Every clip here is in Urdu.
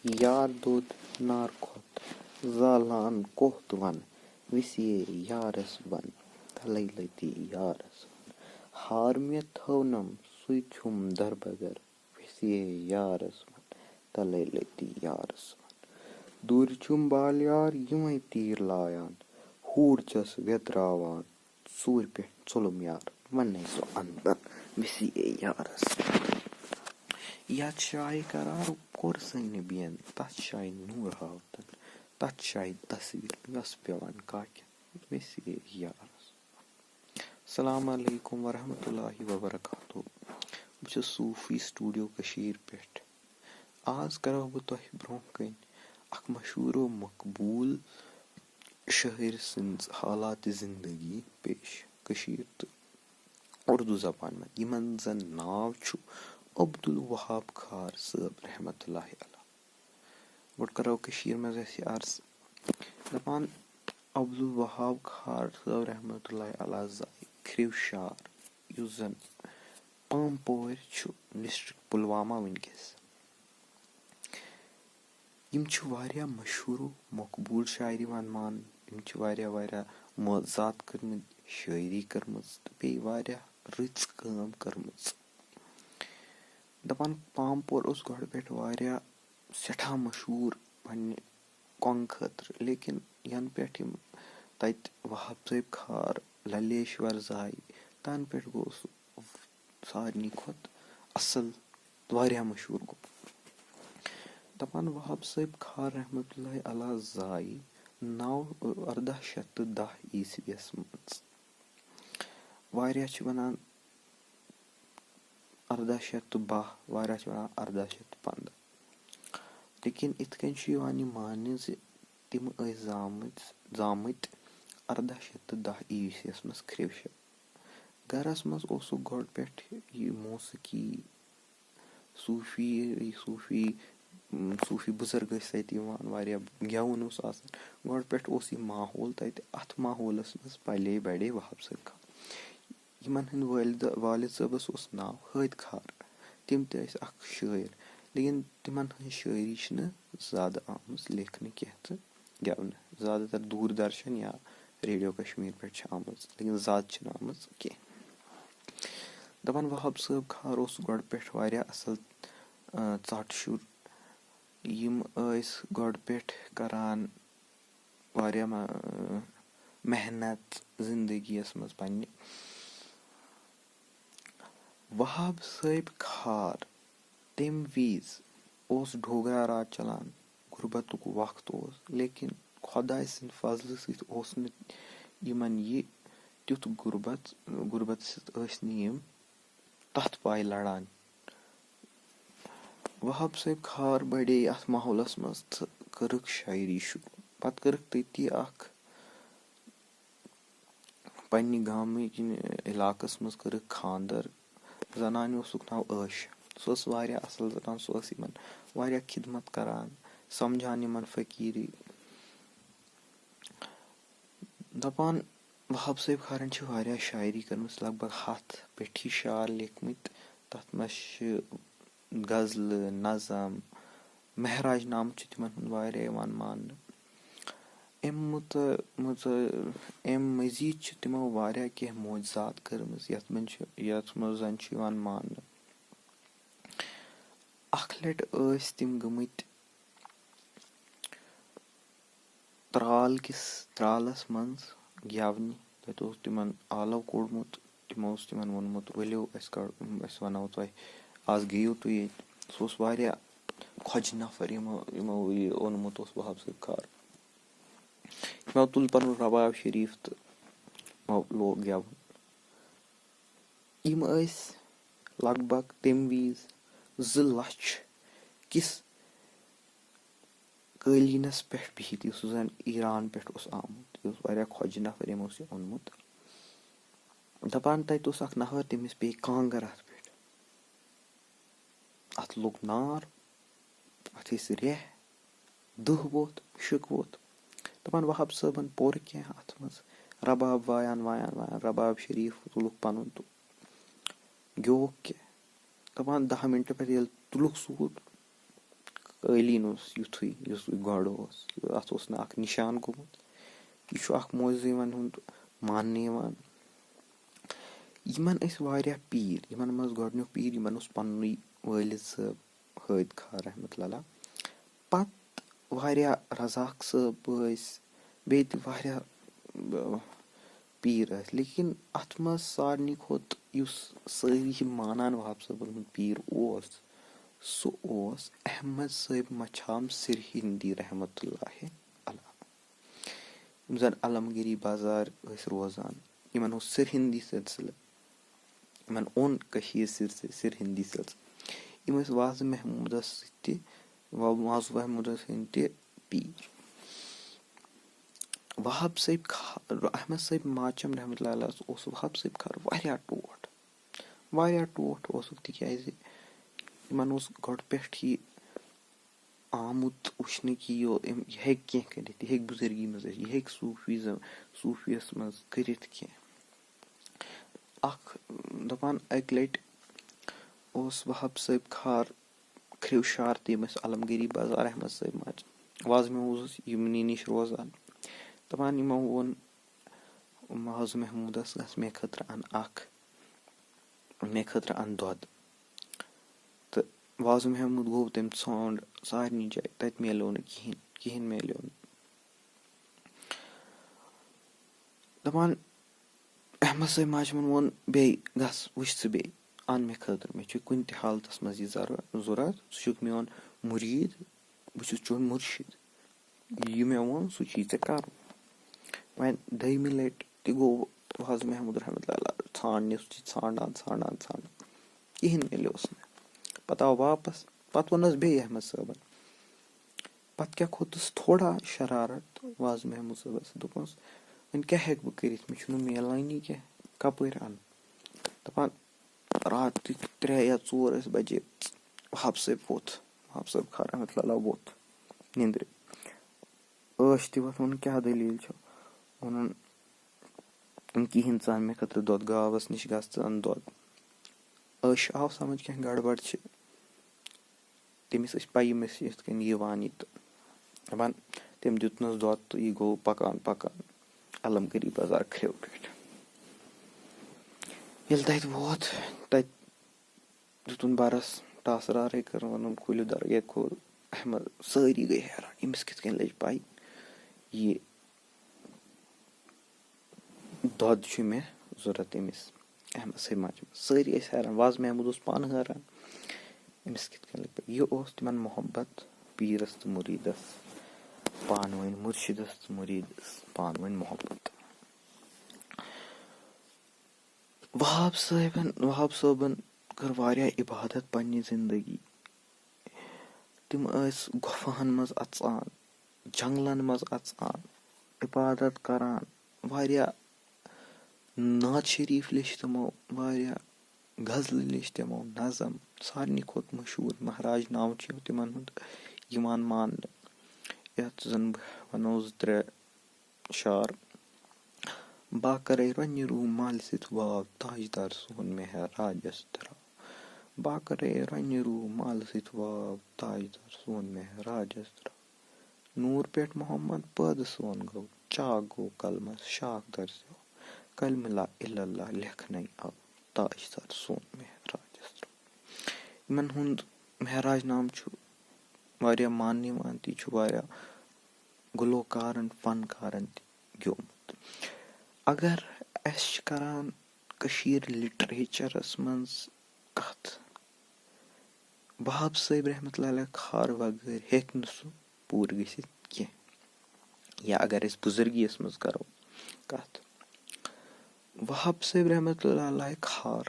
یار دود نار کھوت زالان کوٚت ون وِسے یارس بن تلے لتی یارس ہار مےٚ تھونم سُے چھُم دربدر وِسے یارس بن تلے لتی یارس بن دوٗرِ چھُم بالیار یِمے تیٖر لایان ہوٗر چھس ویتراوان ژوٗرِ پٮ۪ٹھ ژوٚلُم یار ونے سُہ اندر وِسے یارس یتھ جایہِ قرار کوٚر سانہِ بیٚین تتھ جایہِ نوٗر ہاوتن تتھ جایہِ تصویٖر یۄس پیوان کاکٮ۪ن وِسے یارس. السلام علیکم ورحمتہ اللہ وبرکاتہ. بہٕ چھُس صوٗفی سٹوڈیو کٔشیٖر پٮ۪ٹھ. آز کرو بہٕ تۄہہِ برونٛہہ کَنۍ اکھ مشہوٗر و مقبوٗل شٲعر سٕنٛز حالات زندگی پیش کٔشیٖر تہٕ اردوٗ زبانہِ منٛز یِمن زن ناو چھُ عبدالوہاب خار صٲب رحمتہ اللہ علیہ. گۄڈٕ کرو کٔشیٖر منٛز اَسہِ عرض دپان عبدالوہاب خار صٲب رحمتہ اللہ علیہ زاے کھرٛوشار یُس زن پامپورِ چھُ ڈسٹرک پُلوامہ وٕنکیٚس. یِم چھِ واریاہ مشہوٗر و مقبوٗل شاعر یِوان ماننہٕ. یِم چھِ واریاہ معجزات کٔرمٕتۍ شٲعری کٔرمٕژ تہٕ بیٚیہِ واریاہ رٕژ کٲم کٔرمٕژ. دپان پامپور اوس گۄڈٕ پٮ۪ٹھ واریاہ سٮ۪ٹھاہ مشہوٗر پننہِ کۄنٛگہٕ خٲطرٕ لیکن ینہٕ پٮ۪ٹھ یِم تتہِ وہاب صٲب خار للیشور زاے تنہٕ پٮ۪ٹھ گوٚو سُہ سارنٕے کھۄتہٕ اصل واریاہ مشہوٗر گوٚو. دپان وہاب صٲب خار رحمتہ اللہ علیہ زاے 1810 عیسویس منٛز. واریاہ چھِ ونان 1812 واریاہ چھِ ونان 1815 لیکن یِتھ کٔنۍ چھُ یِوان یہِ ماننہٕ زِ تِم ٲسۍ زامٕتۍ 1810 عیسویس منٛز کھرٛوشر. گرس منٛز اوسُکھ گۄڈٕ پٮ۪ٹھ یہِ موسیقی صوٗفی بُزرگ ٲسۍ تتہِ یِوان واریاہ گٮ۪وُن اوس آسان. گۄڈٕ پٮ۪ٹھ اوس یہِ ماحول تتہِ اتھ ماحولس منٛز پلے بڑے وہاب صٲب خان. یِمن ہٕنٛدۍ والد صٲبس اوس ناو حٲدۍ خار. تِم تہِ ٲسۍ اکھ شٲعر لیکن تِمن ہٕنٛز شٲعری چھنہٕ زیادٕ آمٕژ لیکھنہٕ کینٛہہ تہٕ گٮ۪ونہٕ. زیادٕ تر دوٗر درشن یا ریڈیو کشمیٖر پٮ۪ٹھ چھِ آمٕژ لیکن زیادٕ چھنہٕ آمٕژ کینٛہہ. دپان وہاب صٲب خار اوس گۄڈٕ پٮ۪ٹھ واریاہ اصل ژاٹہٕ شُر. یِم ٲسۍ گۄڈٕ پٮ۪ٹھ کران واریاہ محنت زندگی یس منٛز پننہِ. وہاب صٲب خار تمہِ وِزِ اوس ڈوگرا راج چلان غُربتُک وقت اوس لیکن خۄداے سٕنٛدِ فضلہٕ سۭتۍ اوس نہٕ یِمن یہِ تیُتھ غُربت سۭتۍ ٲسۍ نہٕ یِم تتھ پایہِ لڑان. وہاب صٲب خار بڑے اتھ ماحولس منٛز تہٕ کٔرٕکھ شاعری شروع. پتہٕ کٔرٕکھ تٔتی اکھ پننہِ گامٕکۍ علاقس منٛز کٔرٕکھ خانٛدر. زنانہِ اوسُکھ ناو عٲشہ. سۄ ٲس واریاہ اصل زنان. سۄ ٲس یِمن واریاہ خدمت کران سمجھان یِمن فقیٖری. دپان وہاب صٲب خارن چھِ واریاہ شاعری کٔرمٕژ لگ بگ 100 پیٚٹھی شعر لیکھمٕتۍ. تتھ منٛز چھِ غزلہٕ نظم مہراج نامہٕ چھُ تِمن ہُنٛد واریاہ یِوان ماننہٕ. امہِ مٔزیٖد چھِ تِمو واریاہ کینٛہہ معجزات کٔرمٕژ یتھ منٛز زن چھُ یِوان ماننہٕ. اکھ لٹہِ ٲسۍ تِم گٔمٕتۍ ترال کِس ترالس منٛز گٮ۪ونہِ. تتہِ اوس تِمن آلو کوٚڑمُت. تِمو اوس تِمن ووٚنمُت ؤلِو أسۍ ونو تۄہہِ آز گٔیِو تُہۍ ییٚتہِ. سُہ اوس واریاہ خۄجہِ نفر یِمو یہِ اوٚنمُت اوس وہاب صٲب خار. یِمو تُل پنُن رباب شریٖف تہٕ یِمو لوگ گٮ۪وُن. یِم ٲسۍ لگ بگ تمہِ وِزِ 2 لچھ کِس قٲلیٖنس پٮ۪ٹھ بِہِتھ یُس زن ایران پٮ۪ٹھ اوس آمُت. یہِ اوس واریاہ خۄجہِ نفر یِمو اوس یہِ اوٚنمُت. دپان تتہِ اوس اکھ نفر تٔمِس پیٚیہِ کانٛگٕر اتھ پٮ۪ٹھ. اتھ لوٚگ نار اتھ ٲسۍ ریٚہہ دٕہ ووٚتھ مُشُک ووٚتھ. دپان وہاب صٲبن پوٚر کینٛہہ اتھ منٛز رباب وایان رباب شریٖف تُلُکھ پنُن تہٕ گیووُکھ کینٛہہ. دپان 10 مِنٹہٕ پٮ۪ٹھ ییٚلہِ تُلُکھ سوٗد قٲلیٖن اوس یُتھُے یُس گۄڈٕ اوس اَتھ اوس نہٕ اَکھ نِشان گوٚمُت. یہِ چھُ اَکھ موزٕ یِمن ہُنٛد ماننہٕ یِوان. یِمن ٲسۍ واریاہ پیٖر. یِمن منٛز گۄڈٕنیُک پیٖر یِمن اوس پنٛنُے وٲلد صٲب حٲدۍ خان رحمتہ اللہ. پتہٕ واریاہ رزاق صٲب ٲسۍ, بیٚیہِ تہِ واریاہ پیٖر ٲسۍ. لیکِن اَتھ منٛز سارنٕے کھۄتہٕ یُس سٲری چھِ مانان وہاب صٲبُن ہُنٛد پیٖر اوس, سُہ اوس احمد صٲب مچھام سرہندی رحمتہ اللہ علیہ. یِم زن علمگیری بازار ٲسۍ روزان. یِمن اوس سرہندی سلسلہٕ, یِمن اوٚن کٔشیٖر سرہندی سلسلہٕ. یِم ٲسۍ وازٕ محموٗدس سۭتۍ تہِ وازٕ محموٗدس سٕنٛدۍ تہِ پیٖر. وہاب صٲب احمد صٲب ماچم رحمتہ اللہ علیہ اوس وہاب صٲب خان واریاہ ٹوٹھ اوسُکھ, تِکیازِ یِمن اوس گۄڈٕ پٮ۪ٹھٕے آمُت وٕچھنہٕ کہِ یہِ ہیٚکہِ کینٛہہ کٔرِتھ, یہِ ہیٚکہِ بُزرگی منٛز ٲسِتھ, یہِ ہیٚکہِ صوٗفیَس منٛز کٔرِتھ کینٛہہ. دپان اَکہِ لٹہِ اوس وہاب صٲب خار کھرٛوشار تہٕ یِم ٲسۍ علمگیری بازار احمد صٲب ماچم وازٕ محموٗد اوس یِمنٕے نِش روزان. دپان یِمو ووٚن وازٕ محموٗدس گژھ مےٚ خٲطرٕ اَن دۄد. تہٕ وازٕ محموٗد گوٚو, تٔمۍ ژھانٛڈ سارنٕے جایہِ, تتہِ میلیو نہٕ کِہیٖنۍ میلیو نہٕ. دپان احمد صٲب ماچمن ووٚن بیٚیہِ گژھ وٕچھ ژٕ بیٚیہِ اَن مےٚ خٲطرٕ, مےٚ چھُ کُنہِ تہِ حالتس منٛز یہِ ضوٚرتھ, ژٕ چھُکھ میون مُریٖد, بہٕ چھُس چون مُرشِد, یہِ مےٚ ووٚن سُہ چھی ژےٚ کرُن. وۄنۍ دٔیمہِ لٹہِ تہِ گوٚو وازٕ محموٗد رحمتہ اللہ ژھانٛڈنہِ, سُہ چھِ ژھانٛڈان کِہیٖنۍ میلیوس نہٕ. پتہٕ آو واپس, پتہٕ ووٚننس بیٚیہِ احمد صٲبن. پتہٕ کیٛاہ کھوٚتُس تھوڑا شرارت وازٕ محموٗد صٲبس, دوٚپنس وۄنۍ کیٛاہ ہٮ۪کہٕ بہٕ کٔرِتھ, مےٚ چھُنہٕ میلانٕے کینٛہہ, کپٲرۍ اَنہٕ. دپان راتٕکۍ 3 یا 4 ٲسۍ بجے, وہاب صٲب خان رحمتہ اللہ ووٚتھ نِندرِ, ٲش تہِ ووٚتھ, ووٚنُن کیٛاہ دٔلیٖل چھِ, ووٚنُن کِہیٖنۍ ژٕ اَن مےٚ خٲطرٕ دۄد, گاوس نِش گژھ ژٕ اَن دۄد. ٲش آو سمجھ کینٛہہ گڑبڑ چھِ, تٔمِس ٲس پَیی مےٚ چھِ یِتھ کٔنۍ یِوان یہِ, تہٕ دپان تٔمۍ دیُتنَس دۄد تہٕ یہِ گوٚو پکان علمگیری بازار کھرٛیو پٮ۪ٹھ. ییٚلہِ تتہِ ووت, تتہِ دیُتُن برس, ٹاسرارے کٔرٕن, ووٚنُن کھوٗلِو درگاہ کھول. احمد سٲری گٔے حیران, أمِس کِتھ کٔنۍ لٔج پَے یہِ دۄد چھُ مےٚ ضوٚرتھ أمِس احمد صٲب ماچمس. سٲری ٲسۍ حیران, وازٕ محموٗد اوس پانہٕ حیران, أمِس کِتھ کٔنۍ لٔگۍ پَے. یہِ اوس تِمن محبت پیٖرس تہٕ مُریٖدس پانہٕ ؤنۍ, مُرشِدس تہٕ مُریٖدس پانہٕ ؤنۍ محبت. وہاب صٲبن کٔر واریاہ عبادت پننہِ زندگی. تِم ٲسۍ گۄپھاہن منٛز اژان, جنگلن منٛز اژان, عبادت کران, واریاہ نعت شریٖف لیٚچھ تِمو, واریاہ غزلہٕ لیٚچھ تِمو, نظم. سارنٕے کھۄتہٕ مشہوٗر مہراج ناو چھُ تِمن ہُنٛد یِوان ماننہٕ, یتھ زن بہٕ ونو 2-3 شعر. باقرے رۄنہِ روٗ مالہِ سۭتۍ واو, تاجدار سون مہراجس درٛاو. باقرے رۄنہِ روٗ مالہِ سۭتۍ واو, تاجدار سون مہراجس درٛاو. نوٗر پٮ۪ٹھ محمد پٲدٕ سون گوٚو, چاک گوٚو کلمس شاخ درزیو. کلمہ لا اِلہ اللہ لیکھنے آو, تاجدار سون مہراجس درٛاو. یِمن ہُنٛد مہراج نام چھُ واریاہ ماننہٕ یِوان, تہٕ یہِ چھُ واریاہ گُلوکارن فنکارن تہِ گیومُت. اگر أسۍ چھِ کران کٔشیٖر لِٹریچرس منٛز کتھ, وہاب صٲب رحمتہ اللہ علیہ خار وغٲر ہیٚکہِ نہٕ سُہ پوٗرٕ گٔژھِتھ کینٛہہ. یا اگر أسۍ بُزرگیَس منٛز کرو کتھ, وہاب صٲب رحمتہ اللہ علیہ خار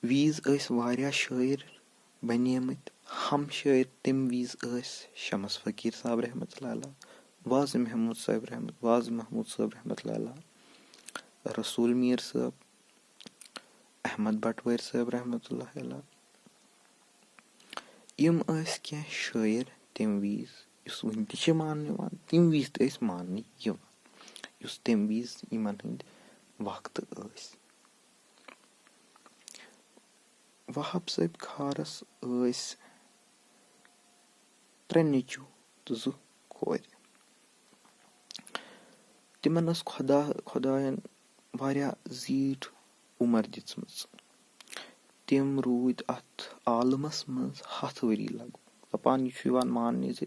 ویٖز ٲسۍ واریاہ شٲعر بنیمٕتۍ. ہم شٲعر تمہِ ویٖز ٲسۍ شمس فقیٖر صٲب رحمتہ اللہ علیہ, وازٕ محموٗد صٲب رحمتہ اللہ علیہ, رسول میٖر صٲب, احمد بٹوٲرۍ صٲب رحمتہ اللہ علیہ. یِم ٲسۍ کینٛہہ شٲعر تمہِ ویٖز, یُس وُنہِ تہِ چھِ ماننہٕ یِوان, تمہِ ویٖز تہِ ٲسۍ ماننہٕ یِوان, یُس تمہِ ویٖز یِمن ہٕنٛدۍ وقتہٕ ٲسۍ. وہاب صٲب خارس ٲسۍ 3 نیٚچوٗ تہٕ 2 کورِ. تِمن ٲس خۄداین واریاہ زیٖٹھ عُمر دِژمٕژ. تِم روٗدۍ اتھ عالمس منٛز 100 ؤری لگ بگ. دپان یہِ چھُ یِوان ماننہٕ زِ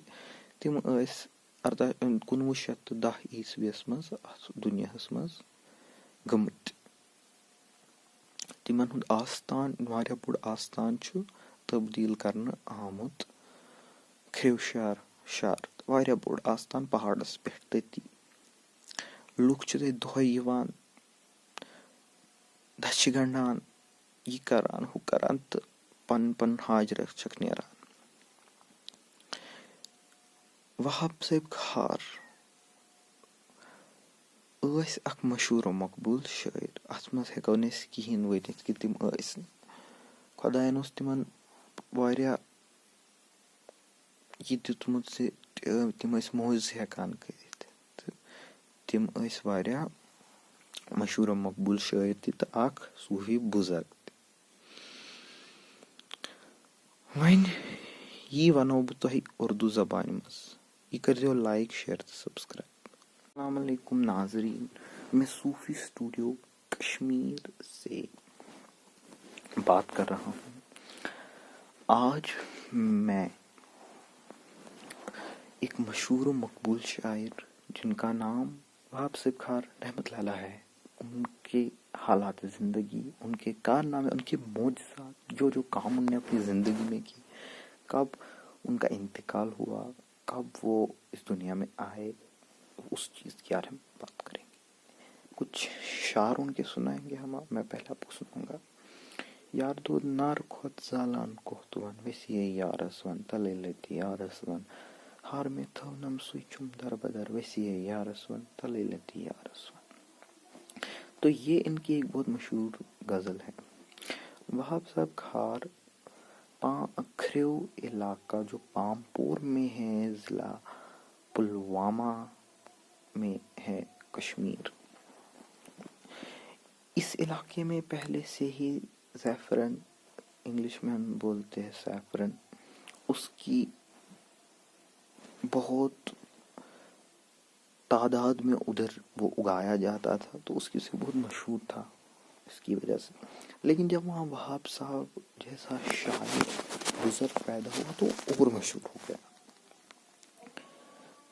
تِم ٲسۍ 1910 عیٖسویس منٛز اتھ دُنیاہس منٛز گٔمٕتۍ. تِمن ہُنٛد آستان واریاہ بوٚڑ آستان چھُ تبدیٖل کرنہٕ آمُت کھرٛیوشار واریاہ بوٚڑ آستان پہاڑس پٮ۪ٹھ تٔتی. لُکھ چھِ تتہِ دۄہے یِوان دَچھِ گنڈان یہِ کران ہُہ کران تہٕ پنُن پنُن حاجرہ چھکھ نیران. وہاب صٲب کھار ٲسۍ اکھ مشہوٗر و مقبوٗل شٲعر. اتھ منٛز ہٮ۪کو نہٕ أسۍ کِہیٖنۍ ؤنِتھ کہِ تِم ٲسۍ نہٕ. خۄداین اوس تِمن واریاہ یہِ دیُتمُت زِ تِم ٲسۍ موعجزٕ ہٮ۪کان کٔرِتھ تہٕ تِم ٲسۍ واریاہ مشہوٗر و مقبوٗل شٲعر تہِ تہٕ اکھ صوٗفی بُزرگ تہِ. وۄنۍ یی ونو بہٕ تۄہہِ اُردو زبانہِ منٛز. یہِ کٔرۍزیو لایک شیر تہٕ سبسکرایب. السلام علیکم ناظرین، میں صوفی اسٹوڈیو کشمیر سے بات کر رہا ہوں. آج میں ایک مشہور و مقبول شاعر جن کا نام وہاب صاحب کھار رحمۃ اللہ علیہ ہے، ان کے حالات زندگی، ان کے کارنامے، ان کے معجزات، جو کام انہوں نے اپنی زندگی میں کی، کب ان کا انتقال ہوا، کب وہ اس دنیا میں آئے، اس چیز کی بارے میں بات کریں گے. کچھ شعر ان کے سنائیں گے میں پہلے آپ کو سناؤں گا. یار دود نار کھوت زالان کوہتوان ویسیے یارس ون تلے لیتی یارس ون ہار میں تھونم سوئی چھم در بدر ویسیے یارس ون تلے لیتی یارس ون. تو یہ ان کی ایک بہت مشہور غزل ہے. وہاب صاحب کھار کھریو علاقہ جو پامپور میں ہے، ضلع پلوامہ میں ہے، کشمیر. اس علاقے میں پہلے سے ہی زعفران، انگلش میں ہم بولتے ہیں سیفرن، اس کی بہت تعداد میں ادھر وہ اگایا جاتا تھا، تو اس کی سے بہت مشہور تھا اس کی وجہ سے. لیکن جب وہاں وہاب صاحب جیسا شاعر بزرگ پیدا ہوا تو اور مشہور ہو گیا.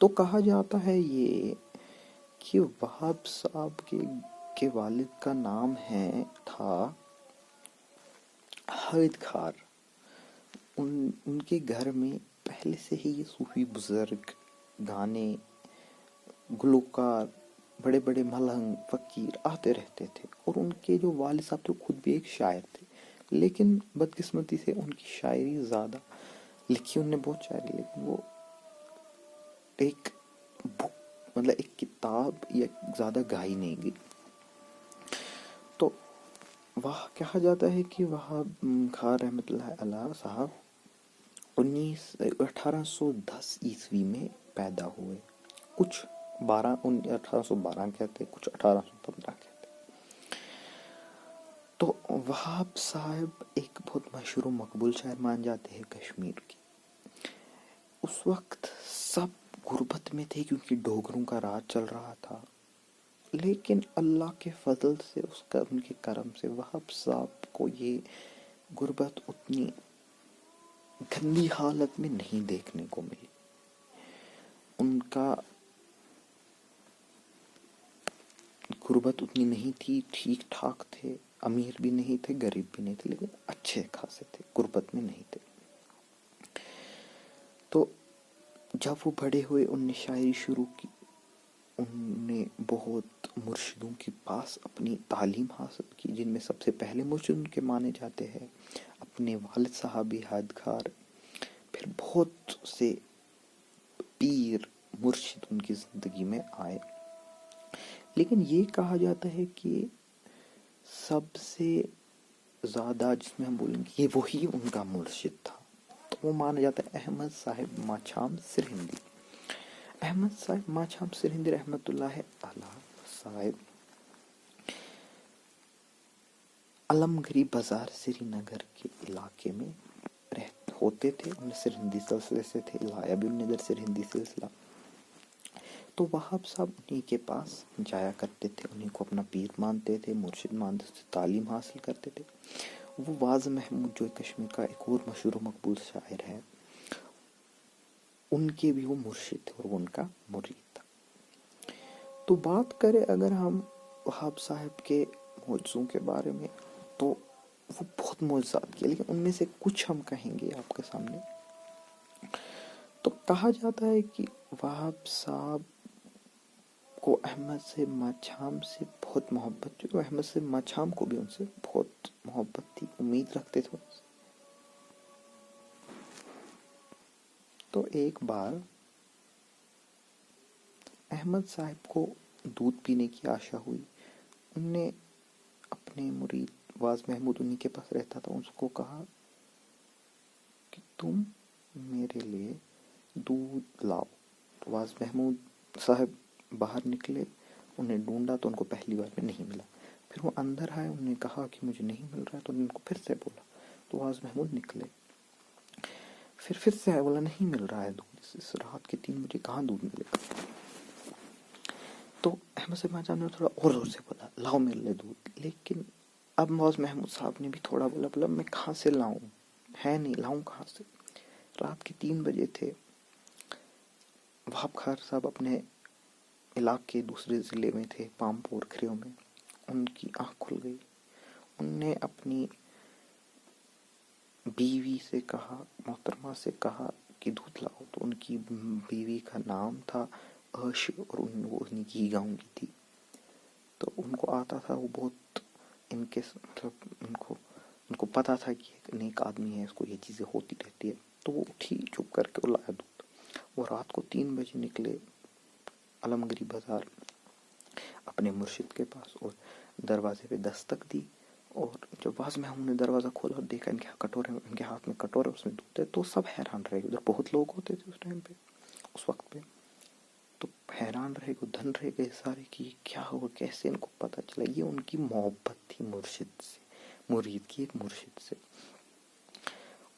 تو کہا جاتا ہے یہ کہ وہاب صاحب کے والد کا نام تھا حید کھار. ان کے گھر میں پہلے سے ہی یہ صوفی بزرگ، گانے، گلوکار، بڑے بڑے ملنگ، فقیر آتے رہتے تھے. اور ان کے جو والد صاحب تھے خود بھی ایک شاعر تھے، لیکن بدقسمتی سے ان کی شاعری زیادہ لکھی، ان نے بہت شاعری، لیکن وہ ایک بک مطلب ایک کتاب یا زیادہ گائی نہیں گئی. تو وہ کہا جاتا ہے کہ وہاب کھار رحمۃ اللہ علیہ صاحب 1810 عیسوی میں پیدا ہوئے. کچھ 1812 کہتے، کچھ 1815 کہتے. تو وہاب صاحب ایک بہت مشہور و مقبول شاعر مان جاتے ہیں کشمیر کے. اس وقت سب غربت میں تھے کیونکہ ڈوگروں کا راج چل رہا تھا، لیکن اللہ کے فضل سے، ان کے کرم سے وہاب صاحب کو یہ غربت اتنی گندی حالت میں نہیں دیکھنے کو ملی. ان کا غربت اتنی نہیں تھی، ٹھیک ٹھاک تھے، امیر بھی نہیں تھے، غریب بھی نہیں تھے، لیکن اچھے خاصے تھے، غربت میں نہیں تھے. تو جب وہ بڑے ہوئے ان نے شاعری شروع کی. ان نے بہت مرشدوں کے پاس اپنی تعلیم حاصل کی، جن میں سب سے پہلے مرشد ان کے مانے جاتے ہیں اپنے والد صاحب حید کھار. پھر بہت سے پیر مرشد ان کی زندگی میں آئے. لیکن یہ کہا جاتا ہے کہ سب سے زیادہ جس میں ہم بولیں گے یہ وہی ان کا مرشد تھا، تو وہ مانا جاتا ہے احمد صاحب ماچھام سرہندی. احمد صاحب ماچھام سرہندی رحمۃ اللہ علیہ صاحب علم گری بازار سری نگر کے علاقے میں ہوتے تھے انہیں ہندی سلسلے سے تھے، لایا بھی انہیں ادھر ہندی سلسلہ. تو وہاب صاحب انہیں کے پاس جایا کرتے تھے، انہیں کو اپنا پیر مانتے تھے، مرشد مانتے تھے، تعلیم حاصل کرتے تھے. وہ واز محمود جو کشمیر کا ایک اور مشہور و مقبول شاعر ہے، ان کے بھی وہ مرشد تھے اور وہ ان کا مرید تھا. تو بات کریں اگر ہم وہاب صاحب کے معجزوں کے بارے میں، تو وہ بہت معجزات کیے، لیکن ان میں سے کچھ ہم کہیں گے آپ کے سامنے. تو کہا جاتا ہے کہ وہاب صاحب کو احمد سے ماچھام سے بہت محبت تھی، اور احمد سے ماچھام کو بھی ان سے بہت محبت تھی، امید رکھتے تھے. تو ایک بار احمد صاحب کو دودھ پینے کی آشا ہوئی. ان نے اپنے مرید واز محمود انہی کے پاس رہتا تھا، اس کو کہا کہ تم میرے لیے دودھ لاؤ. واز محمود صاحب باہر نکلے، انہیں ڈھونڈا تو ان کو پہلی بار میں نہیں ملا. پھر وہ اندر آئے، انہوں نے کہا کہ مجھے نہیں مل رہا ہے، تو ان کو پھر سے بولا. تو واز محمود نکلے، پھر سے آئے، بولا نہیں مل رہا ہے دودھ، اس رات کے 3 بجے کہاں دودھ ملے گا. تو احمد صاحب جان نے تھوڑا اور زور سے بولا لاؤ میرے لیے دودھ. لیکن اب واز محمود صاحب نے بھی تھوڑا بولا میں کہاں سے لاؤں، ہے نہیں، لاؤں کہاں سے. رات کے 3 بجے تھے. وہاب خان صاحب اپنے علاقے دوسرے ضلع میں تھے، پامپور کھریوں میں. ان کی آنکھ کھل گئی. ان نے اپنی بیوی سے کہا، محترمہ سے کہا کہ دودھ لاؤ. تو ان کی بیوی کا نام تھا عش، اور وہ انہیں کی گاؤں کی تھی. تو ان کو آتا تھا، وہ بہت ان کے مطلب ان کو پتا تھا کہ ایک نیک آدمی ہے، اس کو یہ چیزیں ہوتی رہتی ہے. تو وہ اٹھی چپ کر کے لایا دودھ. وہ رات کو 3 بجے نکلے علمگری بازار اپنے مرشد کے پاس، اور دروازے پہ دستک دی. اور جب واز محمود نے دروازہ کھولا اور دیکھا ان کے ہاتھ میں کٹورا، اس میں دودھ ہے، تو سب حیران رہ گئے. ادھر بہت لوگ ہوتے تھے اس ٹائم پہ، اس وقت پہ. تو حیران رہ گئے، دھن رہ گئے سارے کہ یہ کیا ہوا، کیسے ان کو پتہ چلا. یہ ان کی محبت تھی مرشد سے، مرید کی ایک مرشد سے.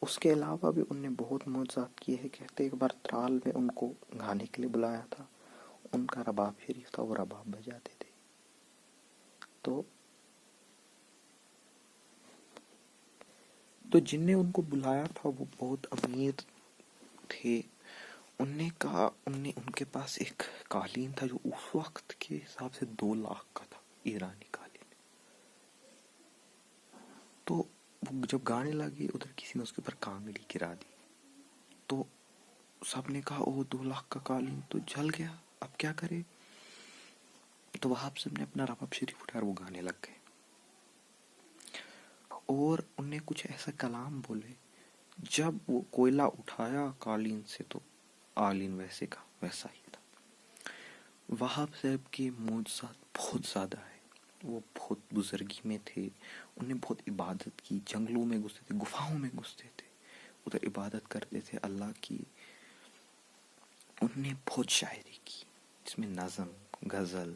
اس کے علاوہ بھی ان نے بہت معجزات کیے ہیں. کہتے ایک بار ترال میں ان کو گانے کے لیے بلایا تھا. ان کا رباب شریف تھا، وہ رباب بجاتے تھے. تو جن نے ان کو بلایا تھا وہ بہت امیر تھے. ان نے کہا ان کے پاس ایک قالین تھا جو اس وقت کے حساب سے 2 لاکھ کا تھا، ایرانی قالین. تو وہ جب گانے لگے، ادھر کسی نے اس کے اوپر کانگڑی گرا دی. تو سب نے کہا وہ 2 لاکھ کا قالین تو جل گیا، اب کیا کرے. تو وہاب صاحب نے اپنا رباب شریف اٹھایا، وہ گانے لگ گئے. اور ان نے کچھ ایسا کلام بولے، جب وہ کوئلہ اٹھایا قالین سے تو قالین ویسے کا ویسا ہی تھا. وہاب صاحب کے معجزات بہت زیادہ ہیں. وہ بہت بزرگی میں تھے، انہوں نے بہت عبادت کی، جنگلوں میں گھستے تھے، گفاؤں میں گھستے تھے، ادھر عبادت کرتے تھے اللہ کی. انہوں نے بہت شاعری کی، جس میں نظم، غزل،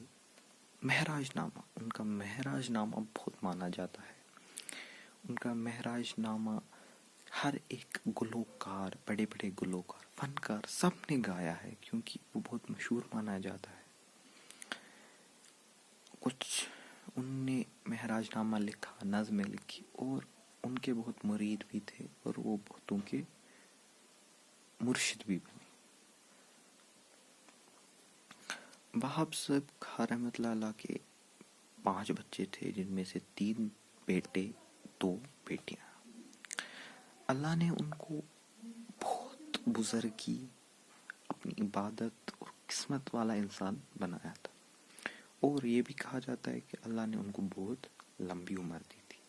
مہراج نامہ، ان کا مہراج نامہ بہت مانا جاتا ہے. ان کا مہراج نامہ ہر ایک گلوکار، بڑے بڑے گلوکار، فنکار، سب نے گایا ہے، کیونکہ وہ بہت مشہور مانا جاتا ہے. کچھ ان نے مہراج نامہ لکھا، نظمیں لکھی، اور ان کے بہت مرید بھی تھے، اور وہ بہتوں کے مرشد بھی بنے. وہاب صاحب رحمۃ اللہ علیہ کے 5 بچے تھے، جن میں سے 3 بیٹے، 2 بیٹیاں. اللہ نے ان کو بہت بزرگی، اپنی عبادت اور قسمت والا انسان بنایا تھا. اور یہ بھی کہا جاتا ہے کہ اللہ نے ان کو بہت لمبی عمر دی تھی.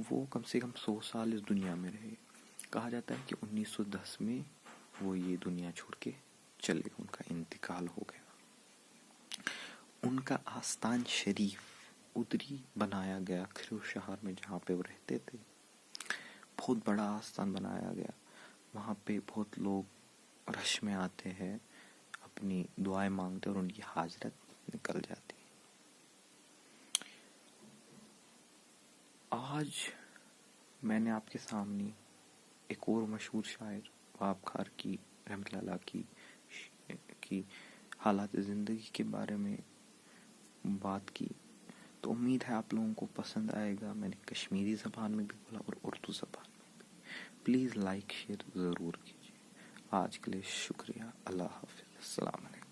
وہ کم سے کم 100 سال اس دنیا میں رہے. کہا جاتا ہے کہ 1910 میں وہ یہ دنیا چھوڑ کے چلے گئے، ان کا انتقال ہو گیا. ان کا آستان شریف ادری بنایا گیا کھریو شہر میں، جہاں پہ وہ رہتے تھے. بہت بڑا آستان بنایا گیا. وہاں پہ بہت لوگ رش میں آتے ہیں، اپنی دعائیں مانگتے اور ان کی حاجت نکل جاتی. آج میں نے آپ کے سامنے ایک اور مشہور شاعر وہاب خار کی رحمۃ اللہ علیہ کی حالات زندگی کے بارے میں بات کی. تو امید ہے آپ لوگوں کو پسند آئے گا. میں نے کشمیری زبان میں بھی بولا اور اردو زبان میں بھی. پلیز لائک شیئر ضرور کیجیے. آج کے لیے شکریہ. اللہ حافظ. السلام علیکم.